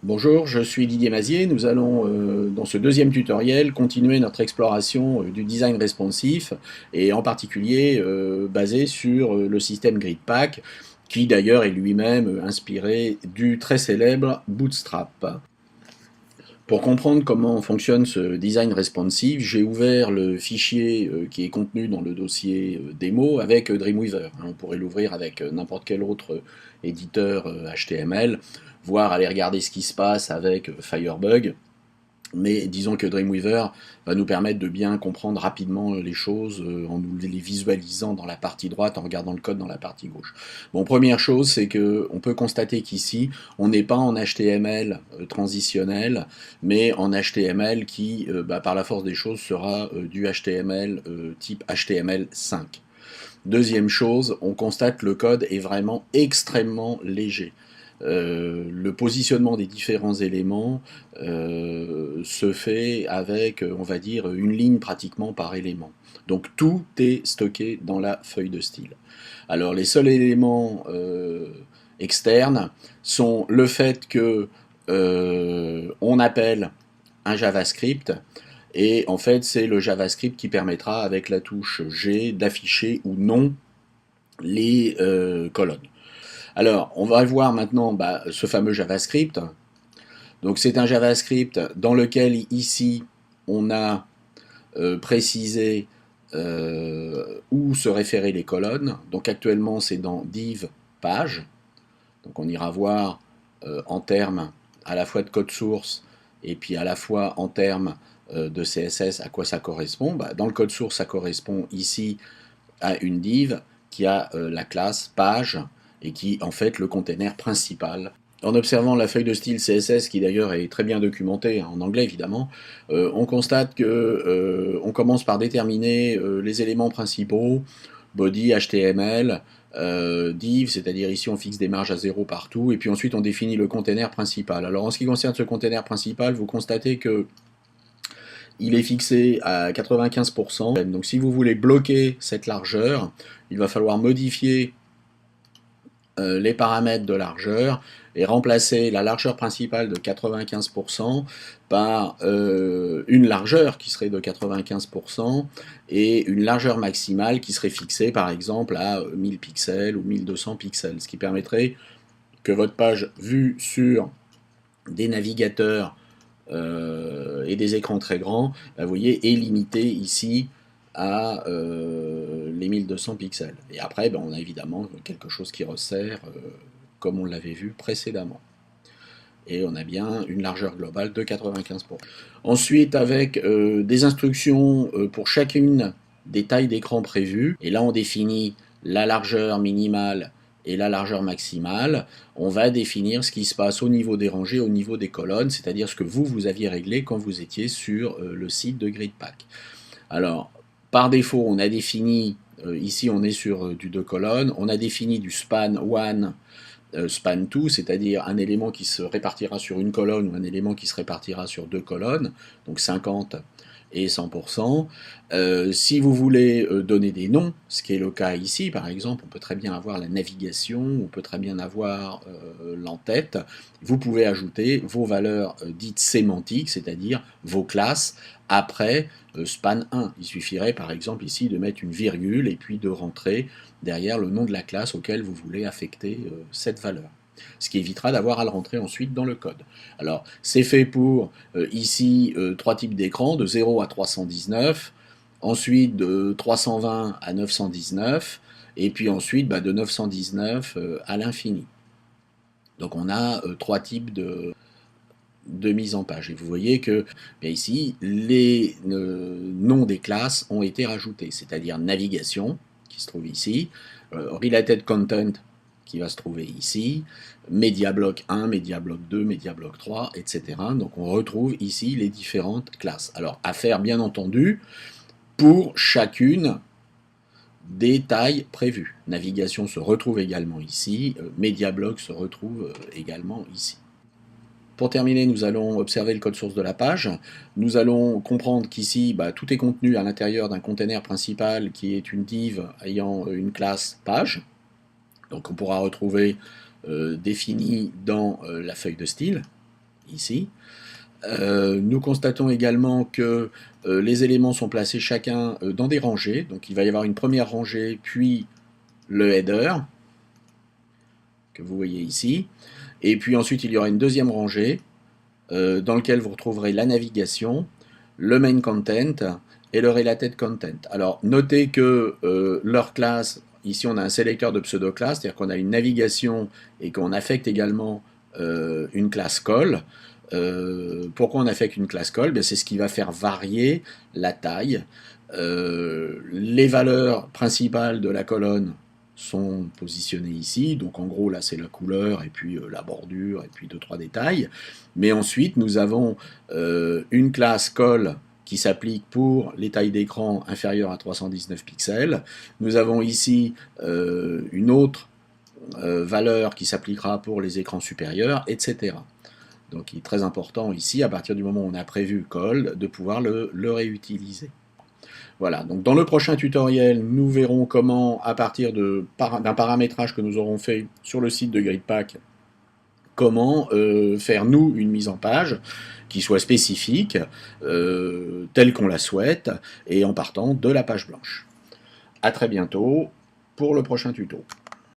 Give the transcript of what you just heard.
Bonjour, je suis Didier Mazier. Nous allons, dans ce deuxième tutoriel, continuer notre exploration du design responsif et en particulier basé sur le système GridPack qui d'ailleurs est lui-même inspiré du très célèbre Bootstrap. Pour comprendre comment fonctionne ce design responsive, j'ai ouvert le fichier qui est contenu dans le dossier démo avec Dreamweaver. On pourrait l'ouvrir avec n'importe quel autre éditeur HTML, voire aller regarder ce qui se passe avec Firebug. Mais disons que Dreamweaver va nous permettre de bien comprendre rapidement les choses en nous les visualisant dans la partie droite, en regardant le code dans la partie gauche. Bon, première chose, c'est qu'on peut constater qu'ici, on n'est pas en HTML transitionnel, mais en HTML qui, par la force des choses, sera du HTML type HTML5. Deuxième chose, on constate que le code est vraiment extrêmement léger. Le positionnement des différents éléments se fait avec, on va dire, une ligne pratiquement par élément. Donc tout est stocké dans la feuille de style. Alors les seuls éléments externes sont le fait que on appelle un JavaScript et en fait c'est le JavaScript qui permettra avec la touche G d'afficher ou non les colonnes. Alors, on va voir maintenant ce fameux JavaScript. Donc, c'est un JavaScript dans lequel, ici, on a précisé où se référaient les colonnes. Donc, actuellement, c'est dans div page. Donc, on ira voir en termes à la fois de code source et puis à la fois en termes de CSS à quoi ça correspond. Dans le code source, ça correspond ici à une div qui a la classe page et qui en fait le container principal. En observant la feuille de style CSS, qui d'ailleurs est très bien documentée, en anglais évidemment, on constate que on commence par déterminer les éléments principaux, body, HTML, div, c'est-à-dire ici on fixe des marges à 0 partout, et puis ensuite on définit le container principal. Alors en ce qui concerne ce container principal, vous constatez que il est fixé à 95%. Donc si vous voulez bloquer cette largeur, il va falloir modifier les paramètres de largeur et remplacer la largeur principale de 95% par une largeur qui serait de 95% et une largeur maximale qui serait fixée par exemple à 1000 pixels ou 1200 pixels, ce qui permettrait que votre page vue sur des navigateurs et des écrans très grands, vous voyez, est limité ici à les 1200 pixels. Et après, on a évidemment quelque chose qui resserre, comme on l'avait vu précédemment. Et on a bien une largeur globale de 95%. Ensuite, avec des instructions pour chacune des tailles d'écran prévues, et là on définit la largeur minimale et la largeur maximale, on va définir ce qui se passe au niveau des rangées, au niveau des colonnes, c'est-à-dire ce que vous aviez réglé quand vous étiez sur le site de GridPack. Alors, par défaut, on a défini, ici on est sur du 2 colonnes, on a défini du span 1, span 2, c'est-à-dire un élément qui se répartira sur une colonne ou un élément qui se répartira sur 2 colonnes, donc 50 et 100%. Si vous voulez donner des noms, ce qui est le cas ici, par exemple, on peut très bien avoir la navigation, on peut très bien avoir l'entête, vous pouvez ajouter vos valeurs dites sémantiques, c'est-à-dire vos classes, après span 1. Il suffirait par exemple ici de mettre une virgule et puis de rentrer derrière le nom de la classe auquel vous voulez affecter cette valeur, ce qui évitera d'avoir à le rentrer ensuite dans le code. Alors, c'est fait pour, ici, 3 types d'écrans, de 0 à 319, ensuite de 320 à 919, et puis ensuite de 919 à l'infini. Donc on a 3 types de mise en page. Et vous voyez que ici, les noms des classes ont été rajoutés, c'est-à-dire navigation, qui se trouve ici, related content, qui va se trouver ici, MediaBlock 1, MediaBlock 2, MediaBlock 3, etc. Donc on retrouve ici les différentes classes. Alors à faire bien entendu pour chacune des tailles prévues. Navigation se retrouve également ici, MediaBlock se retrouve également ici. Pour terminer, nous allons observer le code source de la page. Nous allons comprendre qu'ici, tout est contenu à l'intérieur d'un container principal qui est une div ayant une classe page. Donc on pourra retrouver défini dans la feuille de style. ici. Nous constatons également que les éléments sont placés chacun dans des rangées. Donc il va y avoir une première rangée, puis le header, que vous voyez ici. Et puis ensuite il y aura une deuxième rangée, dans laquelle vous retrouverez la navigation, le main content et le related content. Alors notez que leur classe, ici on a un sélecteur de pseudo-classe, c'est-à-dire qu'on a une navigation et qu'on affecte également une classe call. Pourquoi on affecte une classe call? C'est ce qui va faire varier la taille. Les valeurs principales de la colonne sont positionnées ici, donc en gros là c'est la couleur et puis la bordure et puis 2-3 détails, mais ensuite nous avons une classe call qui s'applique pour les tailles d'écran inférieures à 319 pixels, nous avons ici une autre valeur qui s'appliquera pour les écrans supérieurs, etc. Donc il est très important ici, à partir du moment où on a prévu call, de pouvoir le réutiliser. Voilà, donc dans le prochain tutoriel, nous verrons comment, à partir d'un paramétrage que nous aurons fait sur le site de GridPack, comment faire nous une mise en page qui soit spécifique, telle qu'on la souhaite, et en partant de la page blanche. A très bientôt pour le prochain tuto.